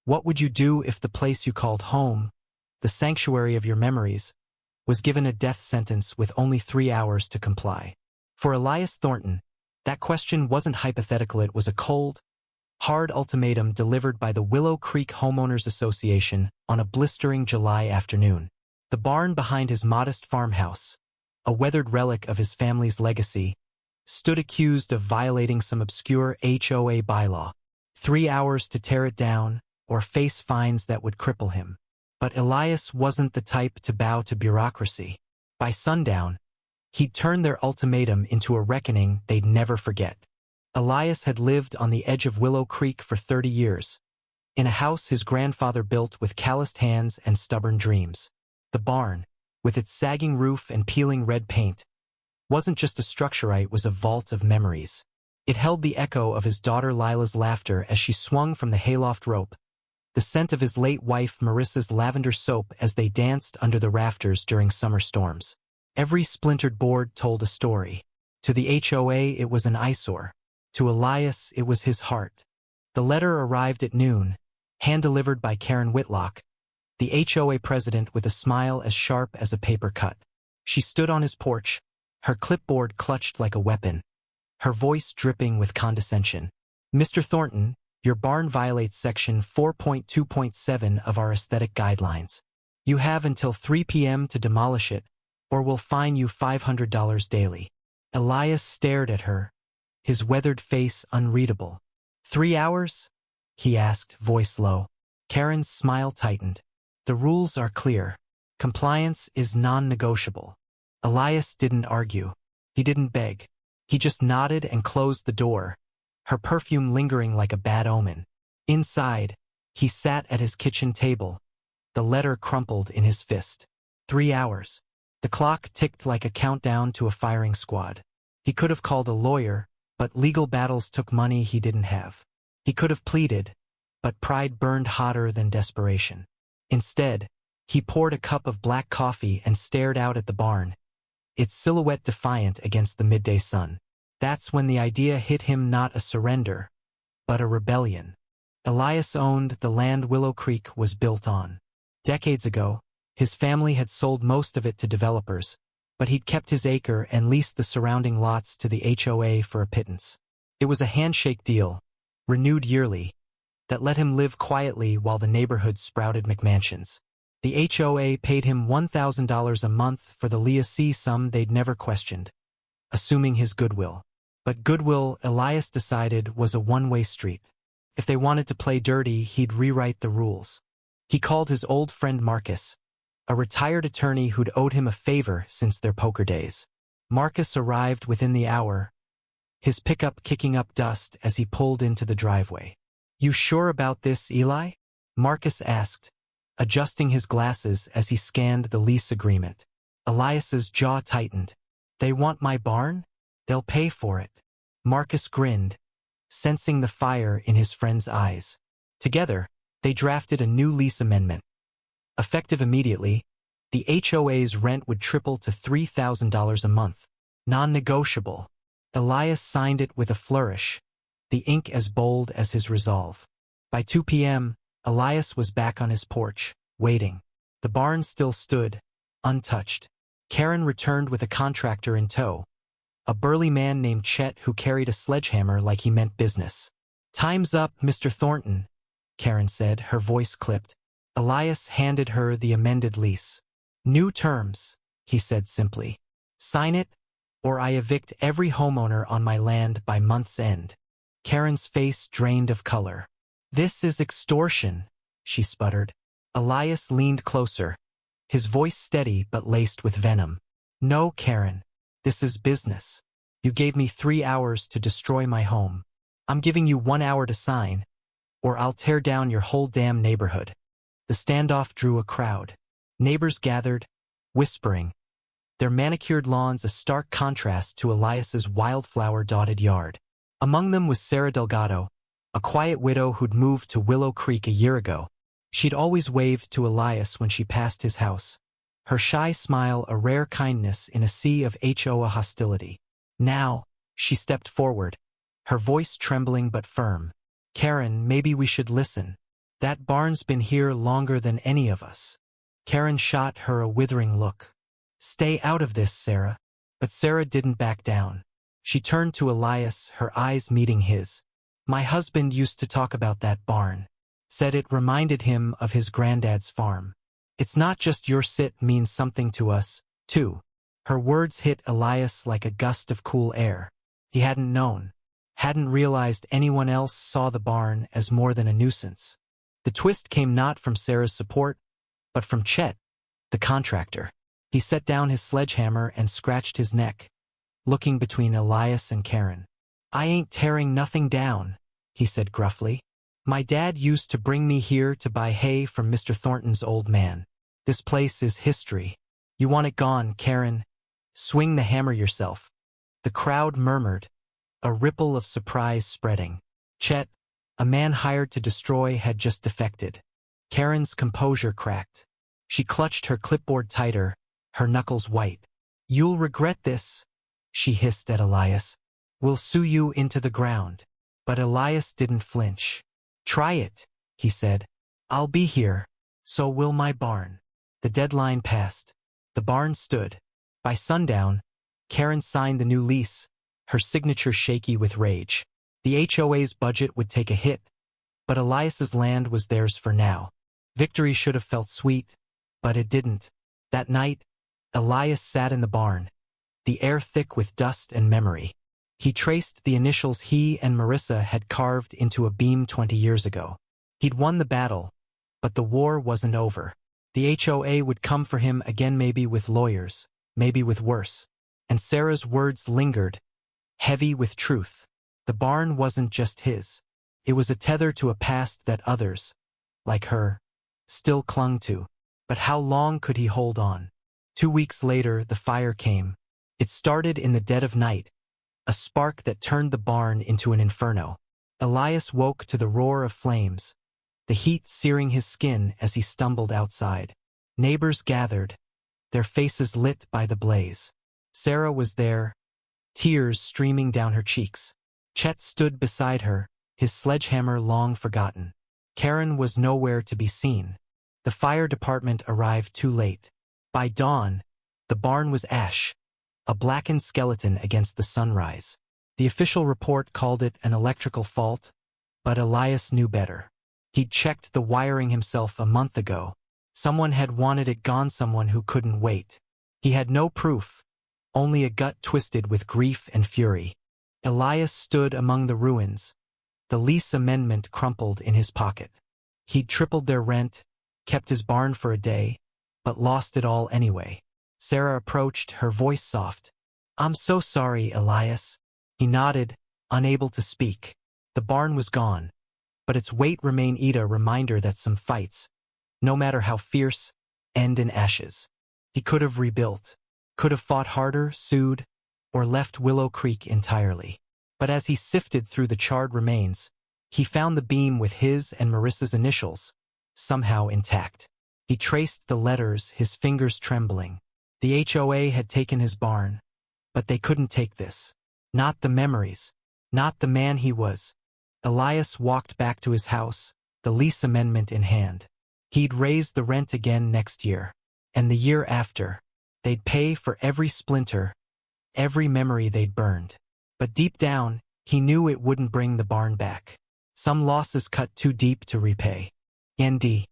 What would you do if the place you called home, the sanctuary of your memories, was given a death sentence with only 3 hours to comply? For Elias Thornton, that question wasn't hypothetical, it was a cold, hard ultimatum delivered by the Willow Creek Homeowners Association on a blistering July afternoon. The barn behind his modest farmhouse, a weathered relic of his family's legacy, stood accused of violating some obscure HOA bylaw. 3 hours to tear it down, or face fines that would cripple him. But Elias wasn't the type to bow to bureaucracy. By sundown, he'd turned their ultimatum into a reckoning they'd never forget. Elias had lived on the edge of Willow Creek for 30 years, in a house his grandfather built with calloused hands and stubborn dreams. The barn, with its sagging roof and peeling red paint, wasn't just a structure, it was a vault of memories. It held the echo of his daughter Lila's laughter as she swung from the hayloft rope, the scent of his late wife Marissa's lavender soap as they danced under the rafters during summer storms. Every splintered board told a story. To the HOA it was an eyesore. To Elias it was his heart. The letter arrived at noon, hand-delivered by Karen Whitlock, the HOA president, with a smile as sharp as a paper cut. She stood on his porch, her clipboard clutched like a weapon, her voice dripping with condescension. "Mr. Thornton, your barn violates Section 4.2.7 of our aesthetic guidelines. You have until 3 p.m. to demolish it, or we'll fine you $500 daily." Elias stared at her, his weathered face unreadable. 3 hours? He asked, voice low. Karen's smile tightened. "The rules are clear. Compliance is non-negotiable." Elias didn't argue. He didn't beg. He just nodded and closed the door, her perfume lingering like a bad omen. Inside, he sat at his kitchen table, the letter crumpled in his fist. 3 hours. The clock ticked like a countdown to a firing squad. He could have called a lawyer, but legal battles took money he didn't have. He could have pleaded, but pride burned hotter than desperation. Instead, he poured a cup of black coffee and stared out at the barn, its silhouette defiant against the midday sun. That's when the idea hit him, not a surrender, but a rebellion. Elias owned the land Willow Creek was built on. Decades ago, his family had sold most of it to developers, but he'd kept his acre and leased the surrounding lots to the HOA for a pittance. It was a handshake deal, renewed yearly, that let him live quietly while the neighborhood sprouted McMansions. The HOA paid him $1,000 a month for the leasee, sum they'd never questioned, assuming his goodwill. But goodwill, Elias decided, was a one-way street. If they wanted to play dirty, he'd rewrite the rules. He called his old friend Marcus, a retired attorney who'd owed him a favor since their poker days. Marcus arrived within the hour, his pickup kicking up dust as he pulled into the driveway. "You sure about this, Eli?" Marcus asked, adjusting his glasses as he scanned the lease agreement. Elias's jaw tightened. "They want my barn? They'll pay for it." Marcus grinned, sensing the fire in his friend's eyes. Together, they drafted a new lease amendment. Effective immediately, the HOA's rent would triple to $3,000 a month. Non-negotiable. Elias signed it with a flourish, the ink as bold as his resolve. By 2 p.m., Elias was back on his porch, waiting. The barn still stood, untouched. Karen returned with a contractor in tow, a burly man named Chet who carried a sledgehammer like he meant business. "Time's up, Mr. Thornton," Karen said, her voice clipped. Elias handed her the amended lease. "New terms," he said simply. "Sign it, or I evict every homeowner on my land by month's end." Karen's face drained of color. "This is extortion," she sputtered. Elias leaned closer, his voice steady but laced with venom. "No, Karen. This is business. You gave me 3 hours to destroy my home. I'm giving you 1 hour to sign, or I'll tear down your whole damn neighborhood." The standoff drew a crowd. Neighbors gathered, whispering, their manicured lawns a stark contrast to Elias's wildflower-dotted yard. Among them was Sarah Delgado, a quiet widow who'd moved to Willow Creek a year ago. She'd always waved to Elias when she passed his house, her shy smile a rare kindness in a sea of HOA hostility. Now, she stepped forward, her voice trembling but firm. "Karen, maybe we should listen. That barn's been here longer than any of us. Karen shot her a withering look. Stay out of this, Sarah. But Sarah didn't back down. She turned to Elias, her eyes meeting his. My husband used to talk about that barn. Said it reminded him of his granddad's farm. It's not just your sit means something to us, too. Her words hit Elias like a gust of cool air. He hadn't known. Hadn't realized anyone else saw the barn as more than a nuisance. The twist came not from Sarah's support, but from Chet, the contractor. He set down his sledgehammer and scratched his neck, looking between Elias and Karen. I ain't tearing nothing down, he said gruffly. My dad used to bring me here to buy hay from Mr. Thornton's old man. This place is history. You want it gone, Karen. Swing the hammer yourself. The crowd murmured, a ripple of surprise spreading. Chet, a man hired to destroy, had just defected. Karen's composure cracked. She clutched her clipboard tighter, her knuckles white. You'll regret this, she hissed at Elias. We'll sue you into the ground. But Elias didn't flinch. Try it, he said. I'll be here. So will my barn. The deadline passed. The barn stood. By sundown, Karen signed the new lease, her signature shaky with rage. The HOA's budget would take a hit, but Elias's land was theirs for now. Victory should have felt sweet, but it didn't. That night, Elias sat in the barn, the air thick with dust and memory. He traced the initials he and Marissa had carved into a beam 20 years ago. He'd won the battle, but the war wasn't over. The HOA would come for him again, maybe with lawyers, maybe with worse. And Sarah's words lingered, heavy with truth. The barn wasn't just his. It was a tether to a past that others, like her, still clung to. But how long could he hold on? 2 weeks later, the fire came. It started in the dead of night, a spark that turned the barn into an inferno. Elias woke to the roar of flames, the heat searing his skin as he stumbled outside. Neighbors gathered, their faces lit by the blaze. Sarah was there, tears streaming down her cheeks. Chet stood beside her, his sledgehammer long forgotten. Karen was nowhere to be seen. The fire department arrived too late. By dawn, the barn was ash, a blackened skeleton against the sunrise. The official report called it an electrical fault, but Elias knew better. He'd checked the wiring himself a month ago. Someone had wanted it gone, someone who couldn't wait. He had no proof, only a gut twisted with grief and fury. Elias stood among the ruins, the lease amendment crumpled in his pocket. He'd tripled their rent, kept his barn for a day, but lost it all anyway. Sarah approached, her voice soft. I'm so sorry, Elias. He nodded, unable to speak. The barn was gone, but its weight remained a reminder that some fights, no matter how fierce, end in ashes. He could have rebuilt, could have fought harder, sued, or left Willow Creek entirely. But as he sifted through the charred remains, he found the beam with his and Marissa's initials, somehow intact. He traced the letters, his fingers trembling. The HOA had taken his barn, but they couldn't take this. Not the memories, not the man he was. Elias walked back to his house, the lease amendment in hand. He'd raise the rent again next year, and the year after. They'd pay for every splinter, every memory they'd burned. But deep down, he knew it wouldn't bring the barn back. Some losses cut too deep to repay. ND.